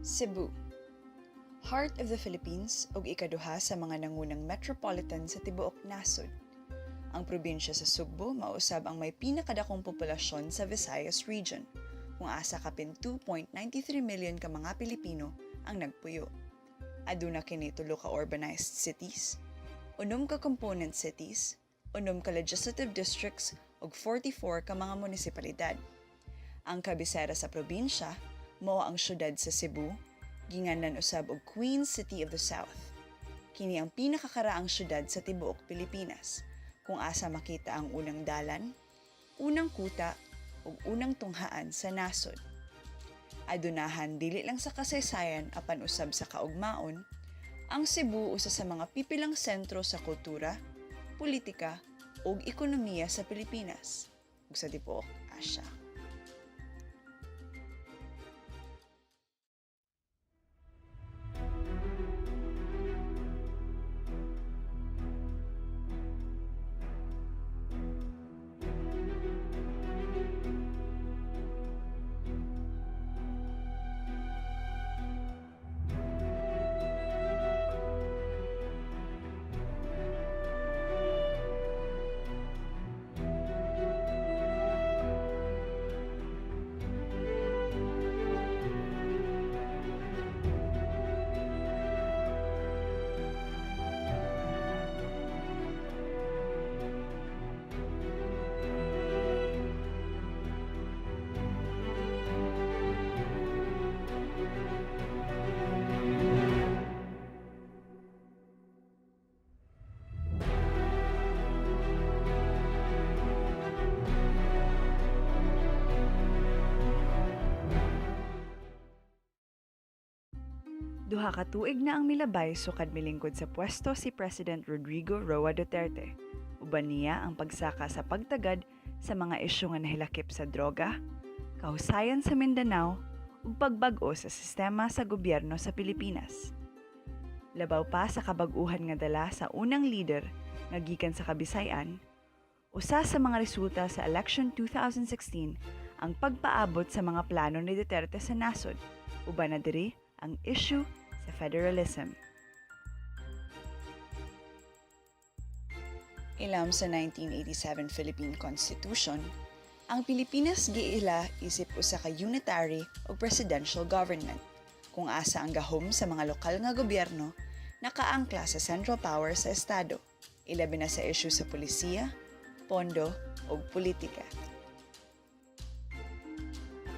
Cebu, heart of the Philippines ug ikaduha sa mga nangunang metropolitan sa tibuok nasod. Ang probinsya sa Sugbo mausab ang may pinakadakong populasyon sa Visayas region, kung asa kapin 2.93 million ka mga Pilipino ang nagpuyo. Aduna kini tulo ka urbanized cities, 6 ka component cities, 6 ka legislative districts ug 44 ka mga munisipalidad. Ang kabisera sa probinsya mao ang syudad sa Cebu, ginganan usab og Queen City of the South. Kini ang pinakakaraang syudad sa tibuok Pilipinas, kung asa makita ang unang dalan, unang kuta ug unang tunghaan sa nasod. Adunahan dili lang sa kasaysayan apan usab sa kaugmaon, ang Cebu usa sa mga pipilang sentro sa kultura, politika ug ekonomiya sa Pilipinas ug sa tibuok Asya. Duha ka tuig na ang milabay sukad milingkod sa pwesto si President Rodrigo Roa Duterte. Uban niya ang pagsaka sa pagtagad sa mga isyu nga nahilakip sa droga, kahusayan sa Mindanao ug pagbag-o sa sistema sa gobyerno sa Pilipinas. Labaw pa sa kabag-uhan nga dala sa unang leader nga gikan sa Kabisayan, usa sa mga resulta sa election 2016 ang pagpaabot sa mga plano ni Duterte sa nasod, uban na diri ang issue sa federalism. Ilam sa 1987 Philippine Constitution, ang Pilipinas giila isip usa ka unitary o presidential government, kung asa ang gahom sa mga lokal nga gobyerno nakaangkla sa central power sa estado, ilabi na sa issue sa polisiya, pondo ug politika.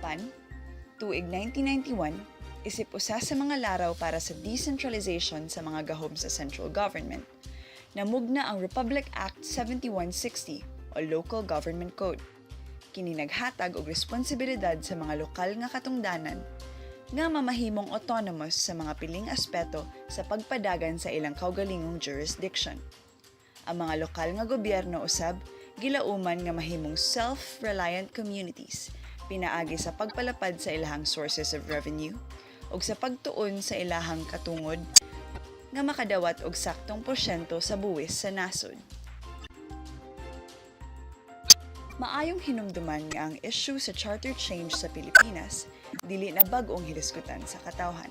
Apan, tuig 1991, isip usa sa mga laraw para sa decentralization sa mga gahom sa central government, namugna ang Republic Act 7160 o Local Government Code. Kini naghatag og responsibilidad sa mga lokal nga katungdanan nga mamahimong autonomous sa mga piling aspeto sa pagpadagan sa ilang kaugalingong jurisdiction. Ang mga lokal nga gobyerno usab gilauman nga mahimong self-reliant communities, pinaagi sa pagpalapad sa ilahang sources of revenue ug sa pagtuon sa ilahang katungod nga makadawat og saktong porsyento sa buwis sa nasod. Maayong hinumduman nga ang issue sa charter change sa Pilipinas dili na bag-ong hilisgutan sa katawhan.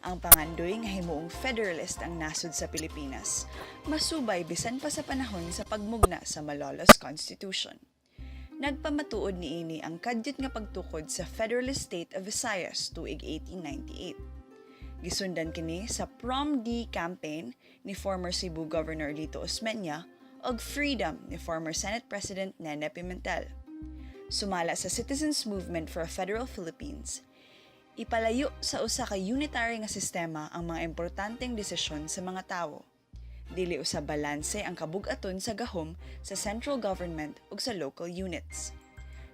Ang pangandoy nga himuong federalist ang nasod sa Pilipinas masubay bisan pa sa panahon sa pagmugna sa Malolos Constitution. Nagpamatuod niini ang kadyot nga pagtukod sa Federalist State of Visayas tuig 1898. Gisundan kini sa Prom D campaign ni former Cebu Governor Lito Osmeña ug Freedom ni former Senate President Nene Pimentel. Sumala sa Citizens Movement for a Federal Philippines, ipalayo sa usa ka unitary nga sistema ang mga importanteng desisyon sa mga tawo. Dili usab balanse ang kabug-aton sa gahom sa central government ug sa local units.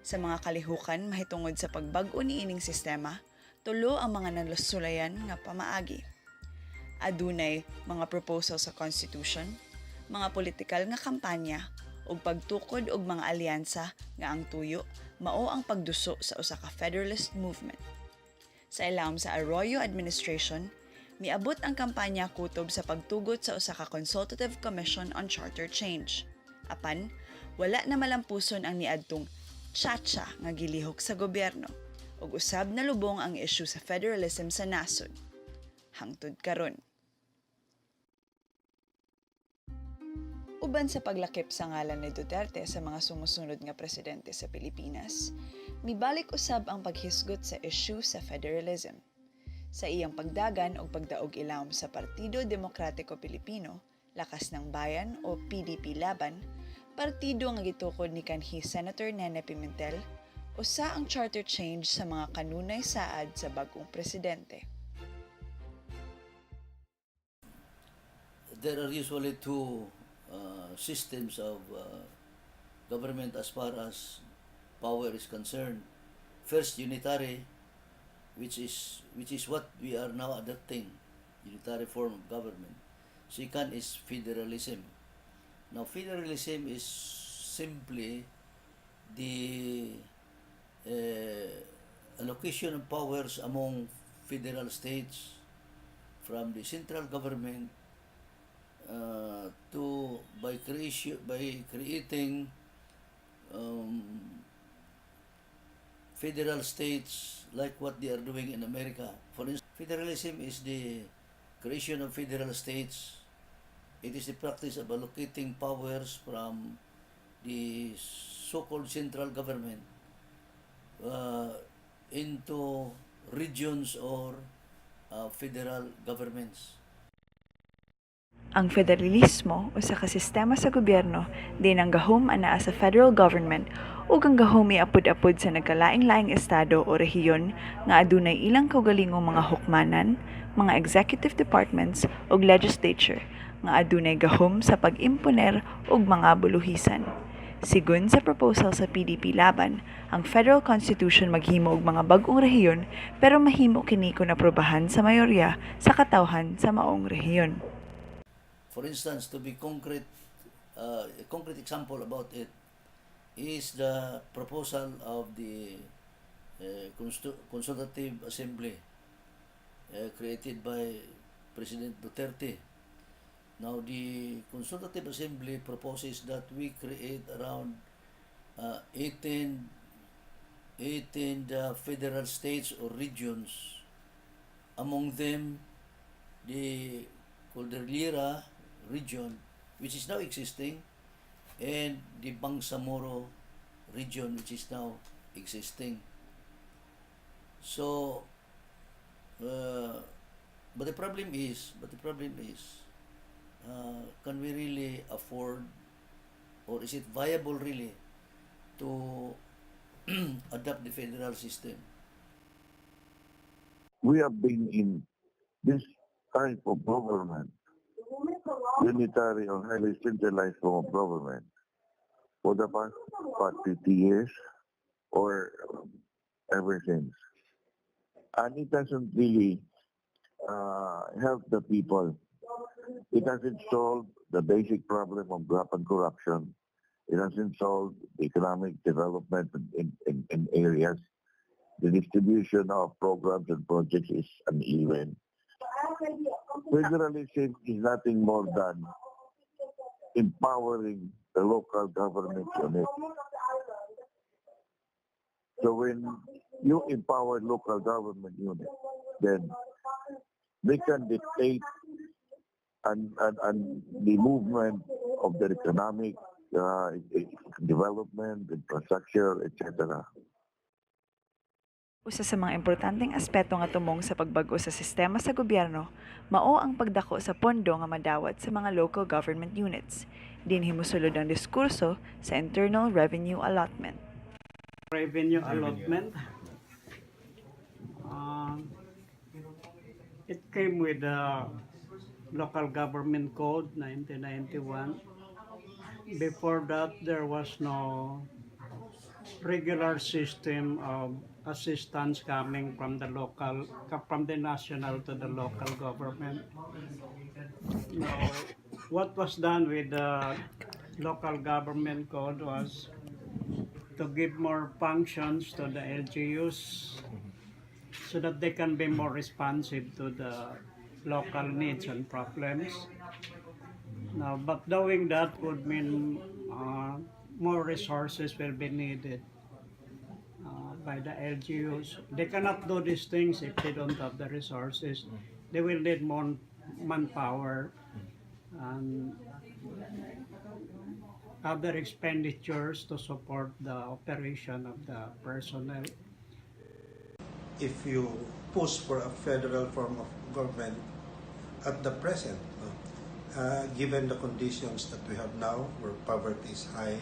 Sa mga kalihukan mahitungod sa pagbag-o niining sistema, tulo ang mga nalusulayan nga pamaagi. Adunay mga proposal sa constitution, mga politikal nga kampanya ug pagtukod og mga alyansa nga ang tuyo mao ang pagduso sa usa ka federalist movement. Sa ilawom sa Arroyo administration, miabot ang kampanya kutob sa pagtugot sa usa ka Consultative Commission on Charter Change. Apan, wala na malampuson ang niadtong tsa-tsa nga gilihok sa gobyerno ug usab na lubong ang issue sa federalism sa nasod. Hangtod karon. Uban sa paglakip sa ngalan ni Duterte sa mga sumusunod nga presidente sa Pilipinas, mibalik usab ang paghisgot sa issue sa federalism. Sa iyang pagdagan o pagdaog ilawom sa Partido Demokratiko Pilipino, Lakas ng Bayan o PDP Laban, partido nga gitukod ni kanhi Senator Nene Pimentel, usa ang charter change sa mga kanunay saad sa bagong presidente. There are usually two systems of government as far as power is concerned. First, unitary, which is what we are now adopting, unitary form of government. Second is federalism. Now, federalism is simply the allocation of powers among federal states from the central government by creating federal states like what they are doing in America. For instance, federalism is the creation of federal states. It is the practice of allocating powers from the so-called central government into regions or federal governments. Ang federalismo o sa kasistema sa gobyerno di nang gahom anaa sa federal government ug ang gahom iapod-apod sa nagkalaing-laing estado o rehiyon nga adunay ilang kaugalingong mga hukmanan, mga executive departments ug legislature nga adunay gahom sa pag-imponer og mga buluhisan. Sigun sa proposal sa PDP Laban, ang Federal Constitution maghimo og mga bag-ong rehiyon pero mahimo kini kung aprobahan sa mayorya sa katawhan sa maong rehiyon. For instance, to be concrete, a concrete example about it is the proposal of the Consultative Assembly created by President Duterte. Now, the Consultative Assembly proposes that we create around 18 federal states or regions. Among them, the Cordillera region, which is now existing, and the Bangsamoro region, which is now existing. So, but the problem is, can we really afford, or is it viable really, to adopt the federal system? We have been in this type of government, unitary or highly centralized form of government, for the past 50 years or ever since. And it doesn't really help the people. It hasn't solved the basic problem of graft and corruption. It hasn't solved the economic development in areas. The distribution of programs and projects is uneven. Federalism is nothing more than empowering the local government unit. So when you empower local government unit, then they can dictate and the movement of their economic development, infrastructure, etc. Usa sa mga importanteng aspeto nga tumong sa pagbago sa sistema sa gobyerno, mao ang pagdako sa pondo nga madawat sa mga local government units. Dinhi mosulod ang diskurso sa Internal Revenue Allotment. Revenue allotment. It came with the Local Government Code 1991. Before that, there was no regular system of assistance coming from the national to the local government. Now, what was done with the local government code was to give more functions to the LGUs so that they can be more responsive to the local needs and problems. Now, but doing that would mean more resources will be needed. by the LGUs. They cannot do these things if they don't have the resources. They will need more manpower and other expenditures to support the operation of the personnel. If you push for a federal form of government at the present, given the conditions that we have now, where poverty is high,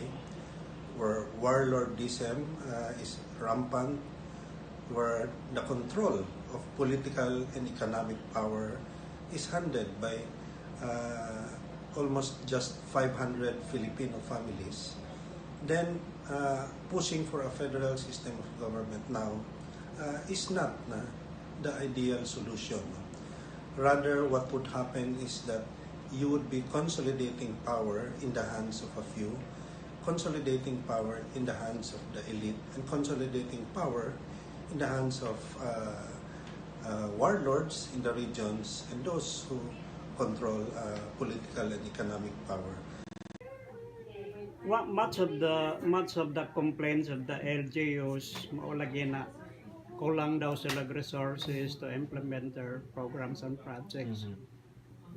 where warlordism is rampant, where the control of political and economic power is handled by almost just 500 Filipino families, then pushing for a federal system of government now is not the ideal solution. Rather, what would happen is that you would be consolidating power in the hands of a few, consolidating power in the hands of the elite, and consolidating power in the hands of warlords in the regions and those who control political and economic power. Much of the complaints of the LGUs maulagi na kulang daw sila resources to implement their programs and projects.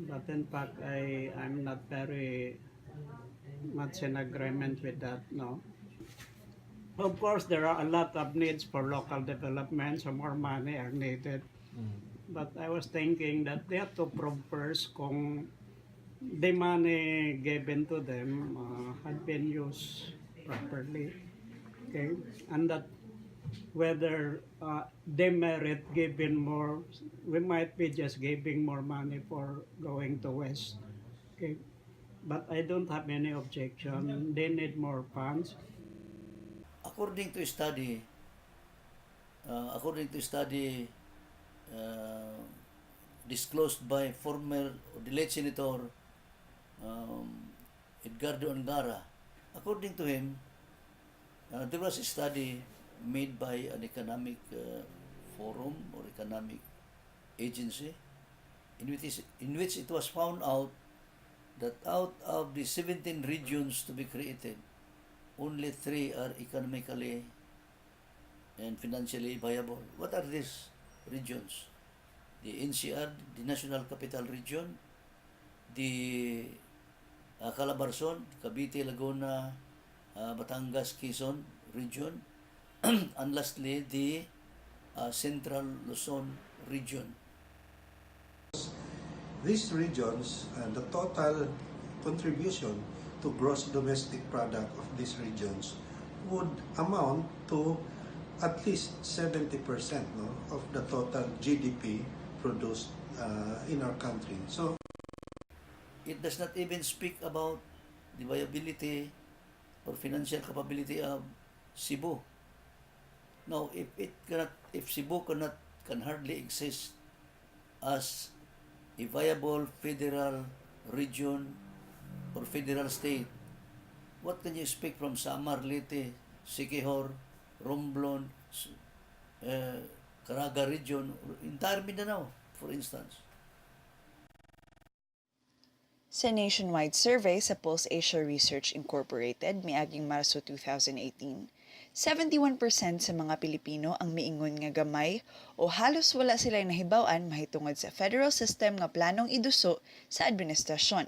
But in fact, I'm not very much in agreement with that, no. Of course, there are a lot of needs for local development, so more money are needed. But I was thinking that they have to prove first kung the money given to them had been used properly, okay, and that whether they merit giving more, we might be just giving more money for going to West, okay, but I don't have any objection. They need more funds. According to study, disclosed by former the late Senator Edgardo Angara, according to him, there was a study made by an economic forum or economic agency in which it was found out that out of the 17 regions to be created, only 3 are economically and financially viable. What are these regions? The NCR, the National Capital Region, the Calabarzon, Cavite, Laguna, Batangas, Quezon region, and lastly, the Central Luzon region. These regions and the total contribution to gross domestic product of these regions would amount to at least 70% of the total GDP produced in our country. So it does not even speak about the viability or financial capability of Cebu. Now, if Cebu can hardly exist as a viable federal region or federal state, what can you expect from Samar, Leyte, Siquijor, Romblon, Caraga region, or entire Mindanao, for instance? Sa nationwide survey sa Pulse Asia Research Incorporated miaging Marso 2018, 71% sa mga Pilipino ang miingon nga gamay o halos wala sila'y nahibaw-an mahitungod sa federal system nga planong iduso sa administrasyon.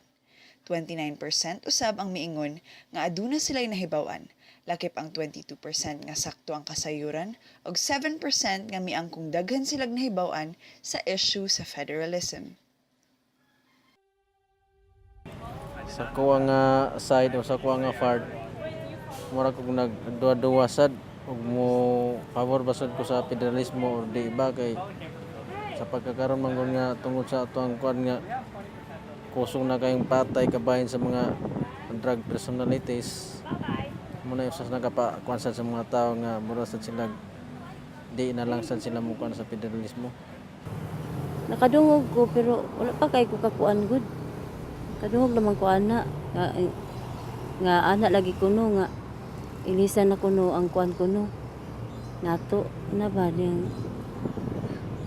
29% usab ang miingon nga aduna sila'y nahibaw-an, lakip ang 22% nga sakto ang kasayuran ug 7% nga miangkong daghan silang nahibaw-an sa issue sa federalism. Sa kuwa nga side o sa kuwa nga fard, mura kong nagduwa-duwa sad ug mo pabor basod ko sa federalismo or di ba kay sa pagkakaroon man gud nga tungod sa ato ang kuan nga kusong na kayong patay kabahin sa mga drug personalities muna yung sa nagapakuan sa mga tao nga mura sad sila di na lang sad sila mukuan sa federalismo. Nakadungog ko pero wala pa kay ko kakuan gud. Kadungog naman ko ana nga ana lagi kuno nga ilisan na kuno ang kuan kuno nato na ba diyang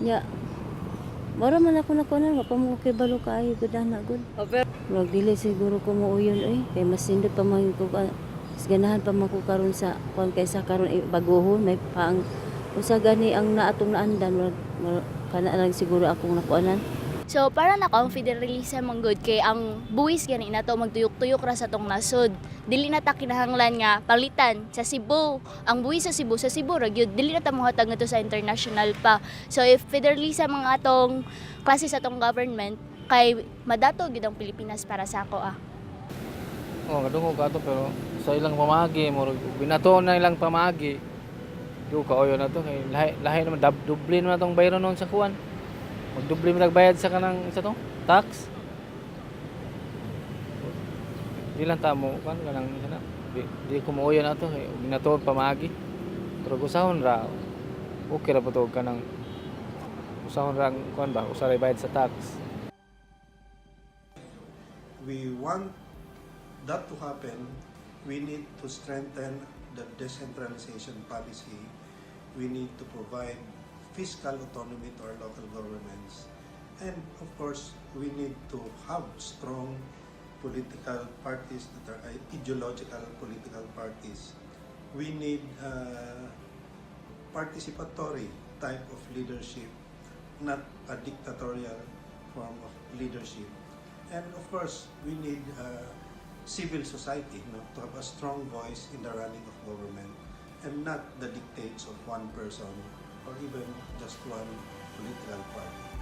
ya mara man ako na kuno pa mo kay balo kaayo gud ana gud wag dili siguro ko mo uyon kay masindot pa man ko ganahan pa man ko karon sa kuan kaysa karon baguhon may pang Usa gani ang naatong naandan, kana lang siguro akong nakuanan. So para na ang federalism ang good kay ang buwis gani nato magtuyok-tuyok ra sa tong nasod. Dili na ta kinahanglan nga palitan sa Cebu. Ang buwis sa Cebu ra gyud dili na ta mohatag ngadto sa international pa. So if federalism ang atong klase sa atong government kay madato gyud ang Pilipinas para sa ako Oh, kadungog ato pero sa ilang pamagi mo binato na ilang pamagi. Yo kaoyo na to kay lahi naman duble naman tong bayro noon sa kuan. Magduble mo nagbayad sa kanang isa to tax. Di lang tamo kan kanang kana. Di ko mooyo na to kay binato pamagi. Pero gusahon ra. Okay ra patog kanang usahon ra kuan ba usaray bayad sa tax. We want that to happen. We need to strengthen the decentralization policy. We need to provide fiscal autonomy to our local governments. And of course, we need to have strong political parties that are ideological political parties. We need participatory type of leadership, not a dictatorial form of leadership. And of course, we need civil society, to have a strong voice in the running of government and not the dictates of one person or even just one political party.